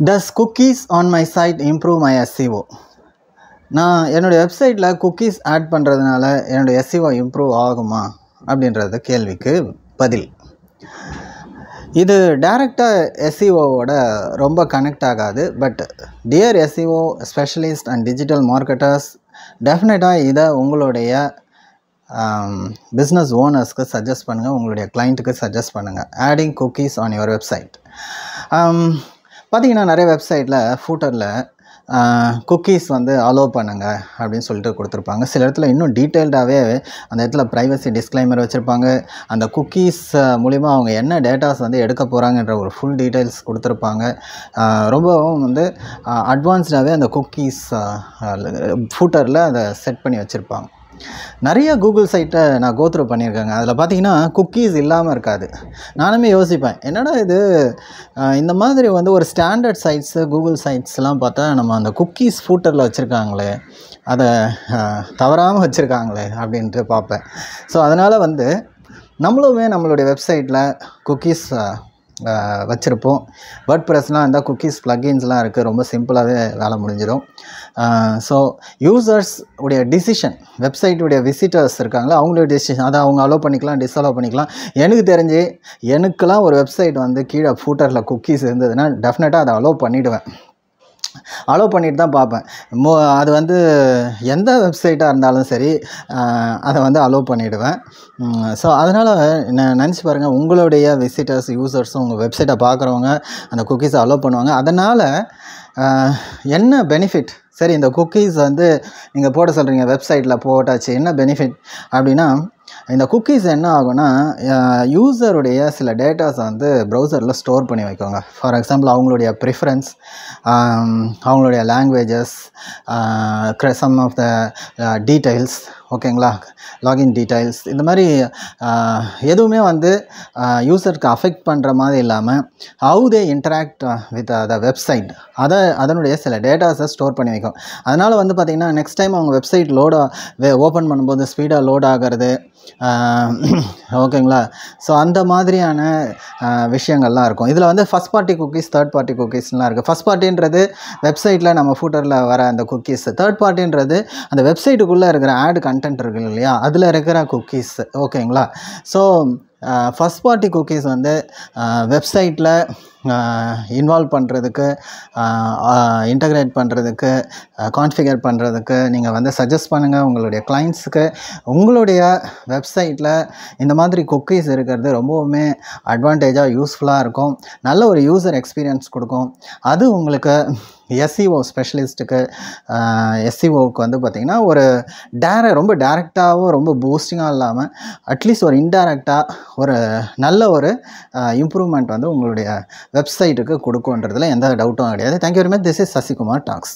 Does cookies on my site improve my SEO? நான் என்னுடைய வெப்சைட்டில் குக்கீஸ் ஆட் பண்ணுறதுனால என்னுடைய SEO இம்ப்ரூவ் ஆகுமா அப்படின்றது கேள்விக்கு பதில். இது டைரெக்டாக SEOவோட ரொம்ப கனெக்ட் ஆகாது. But dear SEO specialist and digital marketers, டெஃபினட்டாக இதை உங்களுடைய பிஸ்னஸ் ஓனர்ஸ்க்கு சஜஸ்ட் பண்ணுங்கள், உங்களுடைய கிளைண்ட்டுக்கு சஜஸ்ட் பண்ணுங்கள். Adding cookies on your website. பார்த்திங்கன்னா நிறைய வெப்சைட்டில் ஃபூட்டரில் குக்கீஸ் அலோவ் பண்ணுங்கள் அப்படின்னு சொல்லிட்டு கொடுத்துருப்பாங்க. சில இடத்துல இன்னும் டீட்டெயில்டாகவே அந்த இடத்துல ப்ரைவசி டிஸ்க்ளைமர் வச்சுருப்பாங்க. அந்த குக்கீஸ் மூலிமா அவங்க என்ன டேட்டாஸ் எடுக்க போகிறாங்கன்ற ஒரு ஃபுல் டீட்டெயில்ஸ் கொடுத்துருப்பாங்க. ரொம்பவும் அட்வான்ஸ்டாகவே அந்த குக்கீஸ் ஃபூட்டரில் அதை செட் பண்ணி வச்சுருப்பாங்க. நிறைய கூகுள் சைட்டை நான் கோத்ரூ பண்ணியிருக்கேங்க. அதில் பார்த்தீங்கன்னா குக்கீஸ் இல்லாமல் இருக்காது. நானுமே யோசிப்பேன், என்னடா இது இந்த மாதிரி ஒரு ஸ்டாண்டர்ட் சைட்ஸு கூகுள் சைட்ஸ்லாம் பார்த்தா நம்ம அந்த குக்கீஸ் ஃபூட்டரில் வச்சுருக்காங்களே, அதை தவறாமல் வச்சுருக்காங்களே அப்படின்ட்டு பார்ப்பேன். ஸோ அதனால் நம்மளுமே நம்மளுடைய வெப்சைட்டில் குக்கீஸ் வச்சுருப்போம். வேர்ட் ப்ரெஸ்லாம் இருந்தால் குக்கீஸ் ப்ளக்கின்ஸ்லாம் இருக்குது. ரொம்ப சிம்பிளாகவே வேலை முடிஞ்சிடும். ஸோ யூசர்ஸ் உடைய டிசிஷன், வெப்சைட்டுடைய விசிட்டர்ஸ் இருக்காங்களா, அவங்களுடைய டிசிஷன், அதை அவங்க அலோவ் பண்ணிக்கலாம், டிஸ்அலோவ் பண்ணிக்கலாம். எனக்கு தெரிஞ்சு எனக்கெலாம் ஒரு வெப்சைட் கீழே ஃபூட்டரில் குக்கீஸ் இருந்ததுன்னா டெஃபினட்டாக அதை அலோவ் பண்ணிவிடுவேன். அலோவ் பண்ணிட்டு தான் பார்ப்பேன். அது எந்த வெப்சைட்டாக இருந்தாலும் சரி, அதை அலோவ் பண்ணிவிடுவேன். ஸோ அதனால் நினச்சி பாருங்கள், உங்களுடைய விசிட்டர்ஸ் யூசர்ஸும் உங்கள் வெப்சைட்டை பார்க்குறவங்க அந்த குக்கீஸை அலோவ் பண்ணுவாங்க. அதனால் என்ன பெனிஃபிட்? சரி, இந்த குக்கீஸ் நீங்கள் போட சொல்கிறீங்க, வெப்சைட்டில் போட்டாச்சு, என்ன பெனிஃபிட் அப்படின்னா, இந்த குக்கீஸ் என்ன ஆகும்னா யூசருடைய சில டேட்டாஸை ப்ரௌசரில் ஸ்டோர் பண்ணி வைக்கோங்க. ஃபார் எக்ஸாம்பிள் அவங்களுடைய ப்ரிஃபரன்ஸ், அவங்களுடைய languages, some of the details, ஓகேங்களா, லாகின் டீட்டெயில்ஸ், இந்த மாதிரி எதுவுமே யூசருக்கு அஃபெக்ட் பண்ணுற மாதிரி இல்லாமல் how they interact with the website, அதனுடைய சில டேட்டாஸை ஸ்டோர் பண்ணி வைக்கும். அதனால் பார்த்திங்கன்னா நெக்ஸ்ட் டைம் அவங்க வெப்சைட் ஓப்பன் பண்ணும்போது ஸ்பீடாக லோட் ஆகிறது, ஓகேங்களா. ஸோ அந்த மாதிரியான விஷயங்கள்லாம் இருக்கும். இதில் first party cookies, third party குக்கீஸ்லாம் இருக்குது. ஃபஸ்ட் பார்ட்டின்றது வெப்சைட்டில் நம்ம ஃபூட்டரில் வர அந்த குக்கீஸ். தேர்ட் பார்ட்டின்றது அந்த வெப்சைட்டுக்குள்ளே இருக்கிற ஆட் கண்டென்ட் இருக்குது இல்லையா, அதில் இருக்கிற குக்கீஸ், ஓகேங்களா. ஸோ ஃபஸ்ட் பார்ட்டி குக்கீஸ் வெப்சைட்டில் இன்வால்வ் பண்ணுறதுக்கு, இன்டகிரேட் பண்ணுறதுக்கு, கான்ஃபிகர் பண்ணுறதுக்கு நீங்கள் சஜஸ்ட் பண்ணுங்கள் உங்களுடைய கிளைண்ட்ஸுக்கு. உங்களுடைய வெப்சைட்டில் இந்த மாதிரி குக்கீஸ் இருக்கிறது ரொம்பவுமே அட்வான்டேஜாக யூஸ்ஃபுல்லாக இருக்கும். நல்ல ஒரு யூசர் எக்ஸ்பீரியன்ஸ் கொடுக்கும். அது உங்களுக்கு SEO ஸ்பெஷலிஸ்ட்டுக்கு, SEOவுக்கு பார்த்திங்கன்னா ஒரு ரொம்ப டேரெக்டாகவும் ரொம்ப பூஸ்டிங்காக இல்லாமல் அட்லீஸ்ட் ஒரு இன்டைரக்டாக ஒரு நல்ல ஒரு இம்ப்ரூவ்மெண்ட் உங்களுடைய வெப்சைட்டுக்கு கொடுக்குன்றதுல எந்த டவுட்டும் கிடையாது. Thank you very much. This is Sasikumar tax.